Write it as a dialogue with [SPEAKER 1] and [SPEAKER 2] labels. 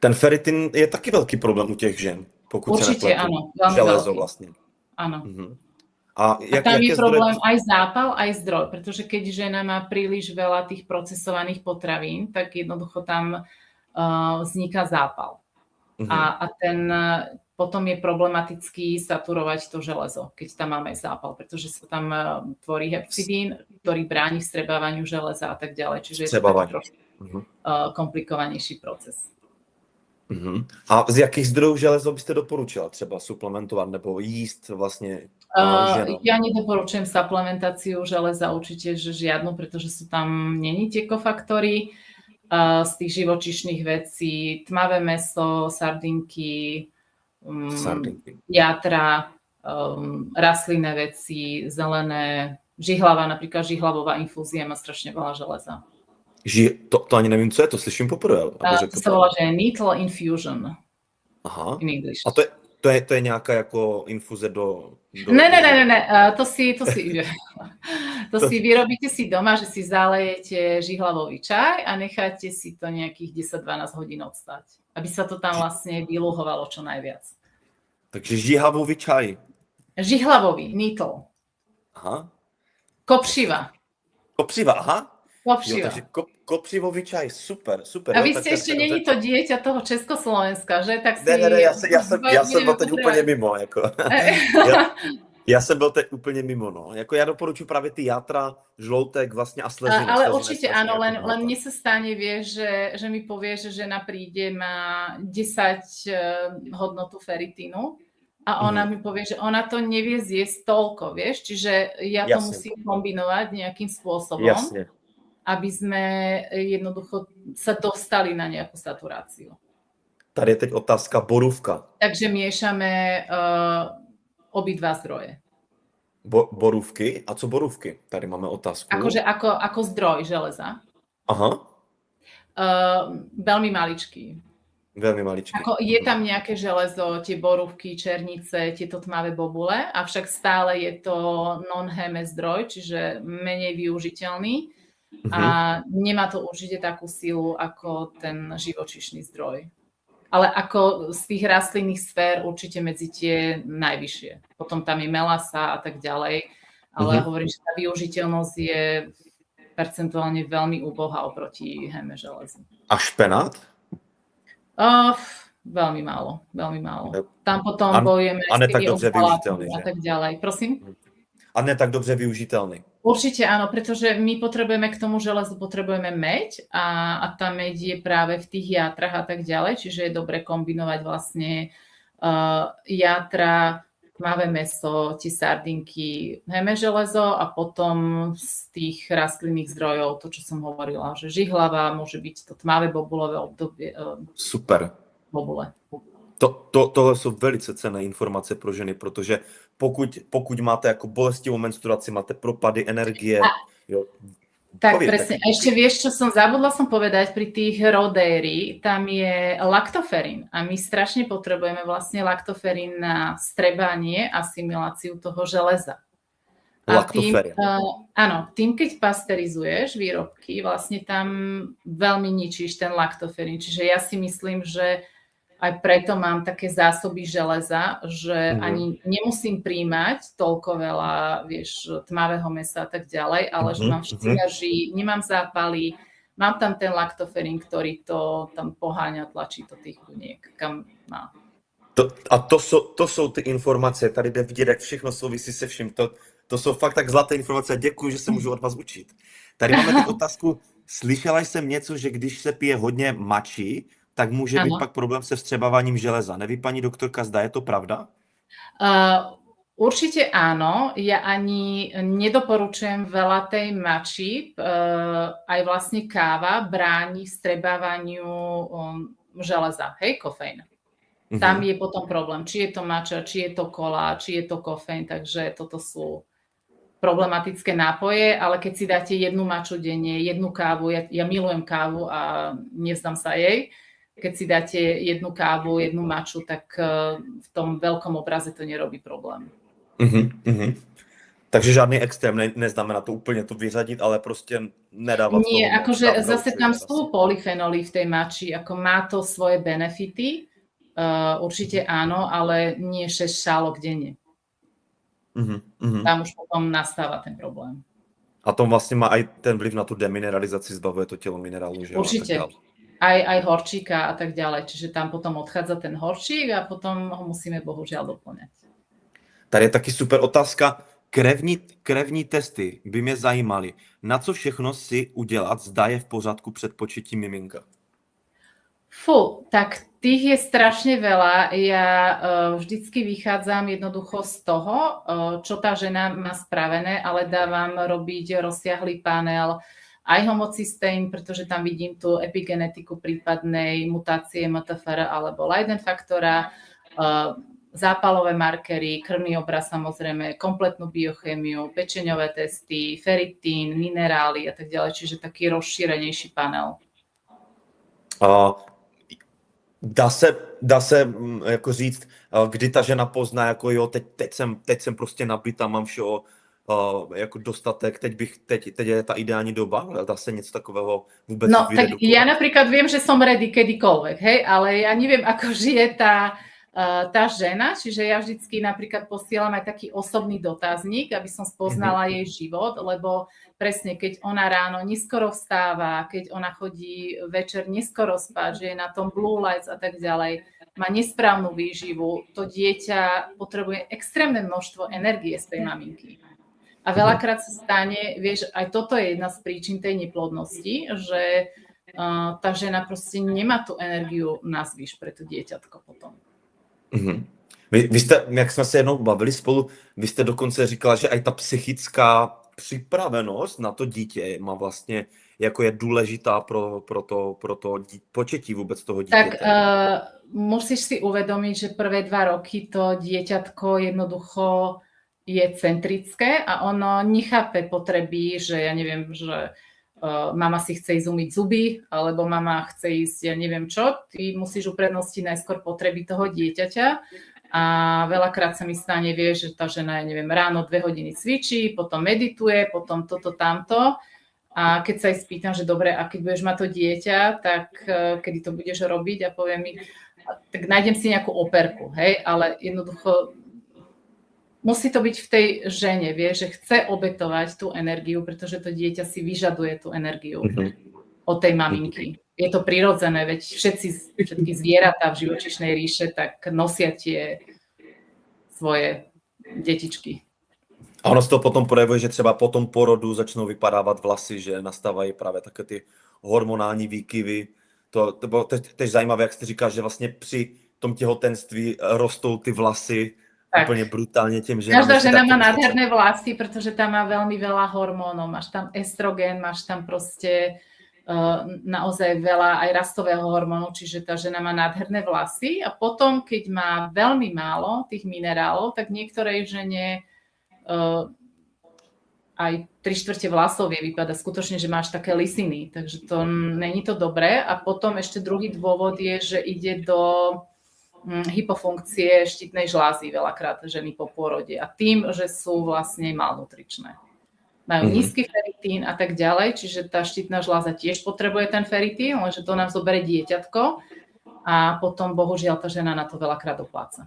[SPEAKER 1] Ten ferritin je taky velký problém u těch žen, pokud se
[SPEAKER 2] Určite
[SPEAKER 1] nepletu.
[SPEAKER 2] áno, veľmi
[SPEAKER 1] Železo
[SPEAKER 2] veľký.
[SPEAKER 1] vlastně.
[SPEAKER 2] Áno.
[SPEAKER 1] A
[SPEAKER 2] tam je
[SPEAKER 1] jaké
[SPEAKER 2] problém
[SPEAKER 1] zdroje?
[SPEAKER 2] aj zápal, aj zdroj, pretože keď žena má príliš veľa tých procesovaných potravín, tak jednoducho tam vzniká zápal. A ten potom je problematický saturovať to železo, keď tam máme zápal, pretože sa tam tvorí hepcidín, ktorý bráni vstrebávaniu železa a tak ďalej. Čiže je to taký trošku komplikovanejší proces.
[SPEAKER 1] A z jakých zdrojů železo byste doporučila třeba suplementovat nebo jíst vlastně ženám?
[SPEAKER 2] Ja nedoporučujem suplementáciu železa určite, že žiadnu, pretože sú tam není tie kofaktory z tých živočíšnych vecí, tmavé mäso, sardinky, játra, rastlinné veci, zelené, žihlava, napríklad žihlavová infúzia má strašne veľa železa.
[SPEAKER 1] To ani nevím, co je, to slyším poprvé.
[SPEAKER 2] To sa volá, že Needle Infusion.
[SPEAKER 1] Aha.
[SPEAKER 2] In English.
[SPEAKER 1] A to je nějaká jako infuze do...
[SPEAKER 2] Ne. To si vyrobíte si doma, že si zalejete žihlavový čaj a necháte si to nejakých 10-12 hodín odstať, aby sa to tam vlastne vyluhovalo čo najviac.
[SPEAKER 1] Takže žihlavový čaj.
[SPEAKER 2] Žihlavový, needle.
[SPEAKER 1] Aha.
[SPEAKER 2] Kopřiva,
[SPEAKER 1] aha.
[SPEAKER 2] kopřiva.
[SPEAKER 1] Jo, takže kopřivový čaj, super.
[SPEAKER 2] A vy ste ešte není to dieťa toho Československa, že? Tak si...
[SPEAKER 1] Ne, já jsem byl teď úplně mimo. Jako. Já jsem byl teď úplně mimo. No. Jako já doporučuji právě ty játra, žloutek vlastně a slezina.
[SPEAKER 2] Ale určite áno, len mne sa stane, vieš, že mi povie, že žena príde, má 10 hodnotu ferritínu a ona mi povie, že ona to nevie zjesť toľko, vieš, čiže ja to musím kombinovať nejakým spôsobom.
[SPEAKER 1] Jasne.
[SPEAKER 2] Aby sme jednoducho sa dostali na nejakú saturáciu.
[SPEAKER 1] Tady je teď otázka borůvka.
[SPEAKER 2] Takže miešame obidva zdroje.
[SPEAKER 1] Borůvky? A co borůvky? Tady máme otázku.
[SPEAKER 2] Akože ako zdroj železa.
[SPEAKER 1] Aha.
[SPEAKER 2] Veľmi maličký.
[SPEAKER 1] Veľmi maličký.
[SPEAKER 2] Je tam nejaké železo, tie borúvky, černice, tieto tmavé bobule, avšak stále je to non-heme zdroj, čiže menej využiteľný. A nemá to určite takú silu ako ten živočíšny zdroj. Ale ako z tých rastlinných sfér určite medzi tie najvyššie. Potom tam je melasa a tak ďalej. Ale hovorím, že tá využiteľnosť je percentuálne veľmi úbohá oproti heme železu.
[SPEAKER 1] A špenát?
[SPEAKER 2] Veľmi málo. Tam potom bojujeme
[SPEAKER 1] a ne tak dobře využiteľný,
[SPEAKER 2] a tak ďalej. Prosím?
[SPEAKER 1] A ne tak dobře využiteľný.
[SPEAKER 2] Určite áno, pretože my potrebujeme k tomu železu, potrebujeme meď a tá meď je práve v tých játrach a tak ďalej, čiže je dobre kombinovať vlastne játra, tmavé mäso, tie sardinky, heme železo a potom z tých rastlinných zdrojov, to čo som hovorila, že žihlava, môže byť to tmavé bobulové obdobie.
[SPEAKER 1] Super.
[SPEAKER 2] Bobule.
[SPEAKER 1] Tohle jsou velice cenné informace pro ženy, protože pokud máte jako bolestivou menstruaci, máte propady energie.
[SPEAKER 2] Tak presne. A ešte vieš, čo zabudla som povedať, pri tých rodéry, tam je laktoferín a my strašne potrebujeme vlastne laktoferín na strebanie, asimiláciu toho železa.
[SPEAKER 1] Laktoferín.
[SPEAKER 2] Áno, tým, keď pasterizuješ výrobky, vlastne tam veľmi ničíš ten laktoferín. Čiže ja si myslím, že aj preto mám také zásoby železa, že ani nemusím príjmať toľko veľa, vieš, tmavého mäsa a tak ďalej, ale že mám v nemám zápaly, mám tam ten laktoferín, ktorý to tam poháňa, tlačí to tých buniek, kam má.
[SPEAKER 1] To jsou ty informace, tady jde vidět, jak všechno souvisí se vším. To jsou fakt tak zlaté informace a děkuji, že se můžu od vás učit. Tady máme teď otázku, slyšela jsem něco, že když se pije hodně mačí, tak může být pak problém se vstřebávaním železa. Neví paní doktorka, zda je to pravda?
[SPEAKER 2] Určite áno. Ja ani nedoporučujem veľa tej mači. Aj vlastne káva bráni vstrebávaniu železa, hej, kofeín. Tam je potom problém, či je to mača, či je to kola, či je to kofeín, takže toto sú problematické nápoje, ale keď si dáte jednu maču denne, jednu kávu, ja milujem kávu a nevzdám sa jej, keď si dáte jednu kávu, jednu maču, tak v tom veľkom obraze to nerobí problém.
[SPEAKER 1] Takže žádný extrém neznamená to úplne to vyřadiť, ale proste nedávať toho
[SPEAKER 2] Nie,
[SPEAKER 1] moc.
[SPEAKER 2] akože zase tam sú polyfenoly v tej mači, ako má to svoje benefity, určite áno, ale nie 6 šálok denne. Tam už potom nastáva ten problém.
[SPEAKER 1] A to vlastne má aj ten vliv na tú demineralizáciu, zbavuje to telo minerálu, že?
[SPEAKER 2] Určite. Aj horčíka a tak ďalej. Čiže tam potom odchádza ten horčík a potom ho musíme bohužiaľ doplňať.
[SPEAKER 1] Tady je taky super otázka. Krevní testy by mě zajímaly. Na co všechno si udělat, zda je v pořádku před početím miminka?
[SPEAKER 2] Tak tých je strašne veľa. Ja vždycky vychádzam jednoducho z toho, čo tá žena má spravené, ale dávam robiť rozsiahlý panel aj homocysteín, pretože tam vidím tú epigenetiku prípadnej mutácie MTFR alebo Leiden faktora, zápalové markery, krvný obraz samozrejme, kompletnú biochémiu, pečeňové testy, feritín, minerály a tak ďalej, čiže taký rozšírenejší panel.
[SPEAKER 1] Dá se jako říct, kdy ta žena pozná, jako jo, teď jsem prostě nabitá, mám všeho jako dostatek, teď je ta ideální doba? Dá se něco takového vůbec vyredukovat?
[SPEAKER 2] Tak ja napríklad viem, že som ready kedykoľvek, hej, ale ja neviem, ako žije tá žena, čiže ja vždycky napríklad posielam aj taký osobný dotazník, aby som spoznala jej život, lebo presne, keď ona ráno neskoro vstáva, keď ona chodí večer neskoro spať, že je na tom blue lights a tak ďalej, má nesprávnu výživu, to dieťa potrebuje extrémne množstvo energie z tej maminky. A veľakrát sa stane, vieš, aj toto je jedna z príčin tej neplodnosti, že tá žena proste nemá tú energiu na zvyš pre to dieťatko potom.
[SPEAKER 1] Vy jste, jak jsme se jednou bavili spolu, vy jste dokonce říkala, že aj ta psychická připravenost na to dítě má vlastně, jako je důležitá pro to početí vůbec toho dítěte.
[SPEAKER 2] Tak musíš si uvedomiť, že prvé 2 roky to dieťatko jednoducho je centrické a ono nechápe potreby, že ja neviem, že mama si chce ísť umyť zuby, alebo mama chce ísť, ja neviem čo, ty musíš uprednostiť najskôr potreby toho dieťaťa a veľakrát sa mi stane, vieš, že tá žena, ja neviem, ráno 2 hodiny cvičí, potom medituje, potom toto, tamto a keď sa jej spýtam, že dobre, a keď budeš mať to dieťa, tak kedy to budeš robiť a povie mi, tak nájdem si nejakú operku, hej, ale jednoducho musí to byť v tej žene, vie, že chce obetovať tú energiu, pretože to dieťa si vyžaduje tú energiu od tej maminky. Je to prirodzené, veď všetky zvieratá v živočíšnej ríše tak nosia tie svoje detičky.
[SPEAKER 1] A ono z toho potom projevuje, že třeba po tom porodu začnou vypadávat vlasy, že nastávají právě také ty hormonální výkyvy. To bylo tež zajímavé, jak jste říkal, že vlastně při tom těhotenství rostou ty vlasy úplne brutálne tým ženám.
[SPEAKER 2] Každá žena má nádherné vlasy, pretože tam má veľmi veľa hormónov. Máš tam estrogen, máš tam proste naozaj veľa aj rastového hormónu, čiže tá žena má nádherné vlasy a potom, keď má veľmi málo tých minerálov, tak niektorej žene aj 3/4 vlasov vie vypadá skutočne, že máš také lisiny, takže to není to dobré. A potom ešte druhý dôvod je, že ide do hypofunkcie štítnej žlázy veľakrát ženy po pôrode a tým, že sú vlastne malnutričné. Majú nízky feritín a tak ďalej, čiže tá štítna žláza tiež potrebuje ten feritín, lenže to nám zoberie dieťatko a potom bohužiaľ tá žena na to veľakrát dopláca.